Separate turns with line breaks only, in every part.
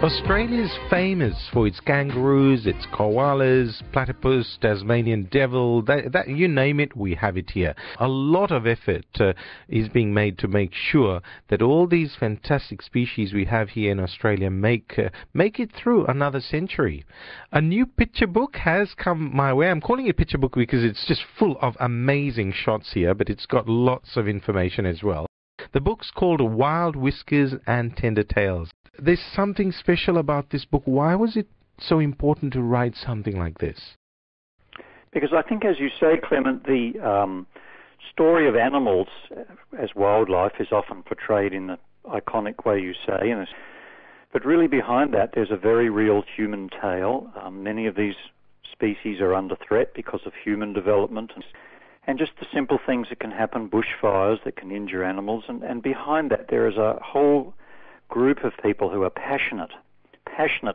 Australia's famous for its kangaroos, its koalas, platypus, Tasmanian devil, that you name it, we have it here. A lot of effort is being made to make sure that all these fantastic species we have here in Australia make it through another century. A new picture book has come my way. I'm calling it picture book because it's just full of amazing shots here, but it's got lots of information as well. The book's called Wild Whiskers and Tender Tales. There's something special about this book. Why was it so important to write something like this?
Because I think, as you say, Clement, the story of animals as wildlife is often portrayed in the iconic way you say, but really behind that there's a very real human tale. Many of these species are under threat because of human development and just the simple things that can happen, bushfires that can injure animals, and behind that there is a whole group of people who are passionate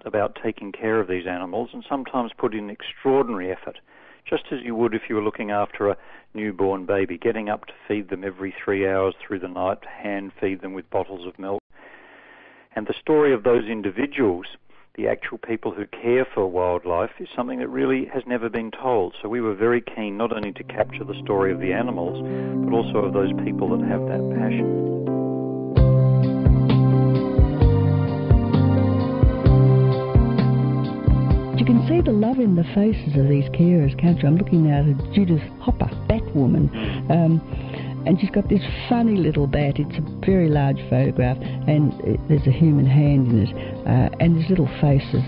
about taking care of these animals and sometimes put in extraordinary effort, just as you would if you were looking after a newborn baby, getting up to feed them every 3 hours through the night, hand feed them with bottles of milk. And the story of those individuals, the actual people who care for wildlife, is something that really has never been told. So we were very keen not only to capture the story of the animals, but also of those people that have that passion.
You can see the love in the faces of these carers, can't you? I'm looking now at Judith Hopper, Batwoman, and she's got this funny little bat. It's a very large photograph, and there's a human hand in it, and this little face is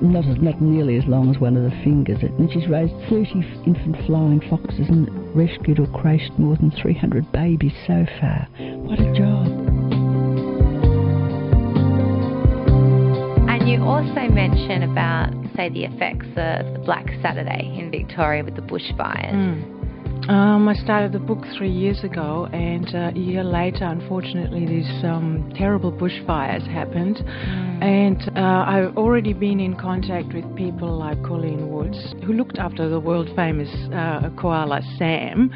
not nearly as long as one of the fingers. And she's raised 30 infant flying foxes and rescued or crashed more than 300 babies so far. What a job.
You also mention about, say, the effects of the Black Saturday in Victoria with the bushfires.
I started the book 3 years ago, and a year later, unfortunately, these terrible bushfires happened. And I've already been in contact with people like Colleen Woods, who looked after the world-famous koala Sam.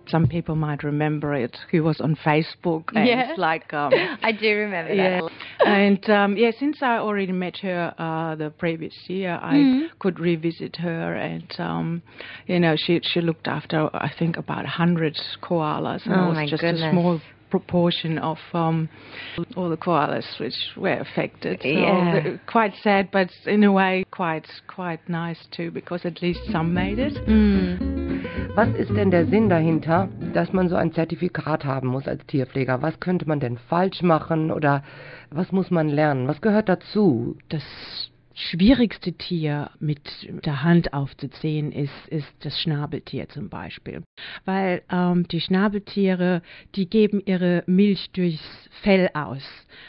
Some people might remember it. He was on Facebook. And it's like
I do remember that.
And since I already met her the previous year, I could revisit her, and she looked after, I think, about 100 koalas, and it was just a small proportion of all the koalas which were affected. So quite sad, but in a way quite nice too, because at least some made it.
Was ist denn der Sinn dahinter, dass man so ein Zertifikat haben muss als Tierpfleger? Was könnte man denn falsch machen oder was muss man lernen? Was gehört dazu?
Das schwierigste Tier mit der Hand aufzuziehen ist das Schnabeltier zum Beispiel. Weil die Schnabeltiere, die geben ihre Milch durchs Fell aus.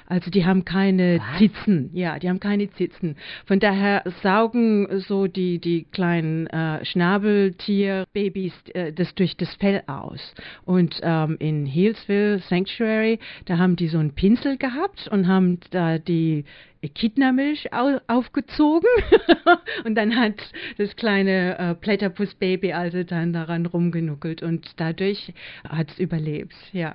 Also die haben keine Zitzen. Ja, die haben keine Zitzen. Von daher saugen so die kleinen Schnabeltierbabys das durch das Fell aus. Und in Healesville Sanctuary, da haben die so einen Pinsel gehabt und haben da die Echidna-Milch aufgezogen und dann hat das kleine Platypus-Baby also dann daran rumgenuckelt und dadurch hat es überlebt, ja.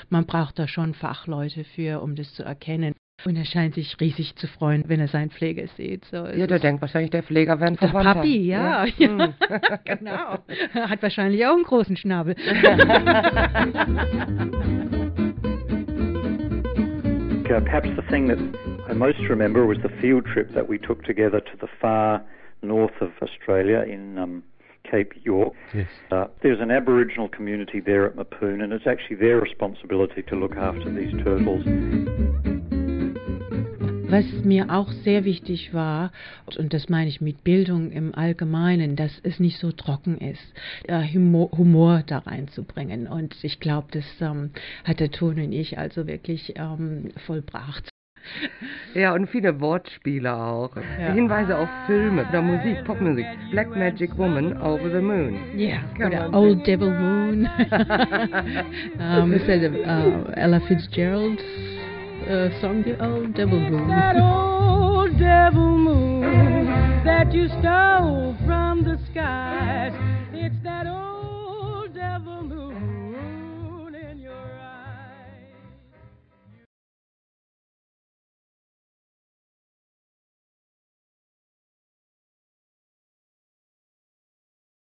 Man braucht da schon Fachleute für, um das zu erkennen. Und er scheint sich riesig zu freuen, wenn er seinen Pfleger sieht. So,
ja, der denkt wahrscheinlich, der Pfleger wäre ein Verwandter.
Der Papi, ja. Genau. Er hat wahrscheinlich auch einen großen Schnabel.
Perhaps the thing that I most remember was the field trip that we took together to the far north of Australia in Cape York.
Yes.
There's an Aboriginal community there at Mapoon, and it's actually their responsibility to look after these turtles.
Was mir auch sehr wichtig war, und das meine ich mit Bildung im Allgemeinen, dass es nicht so trocken ist, Humor da reinzubringen. Und ich glaube, das hat der Ton und ich also wirklich vollbracht.
Ja, und viele Wortspiele auch. Ja. Hinweise auf Filme oder Musik, Popmusik. Black Magic Woman, Over the Moon.
Ja, oder Old Devil Moon. Ist Ella Fitzgerald song, The Old Devil Moon.
That old devil moon that you stole from the skies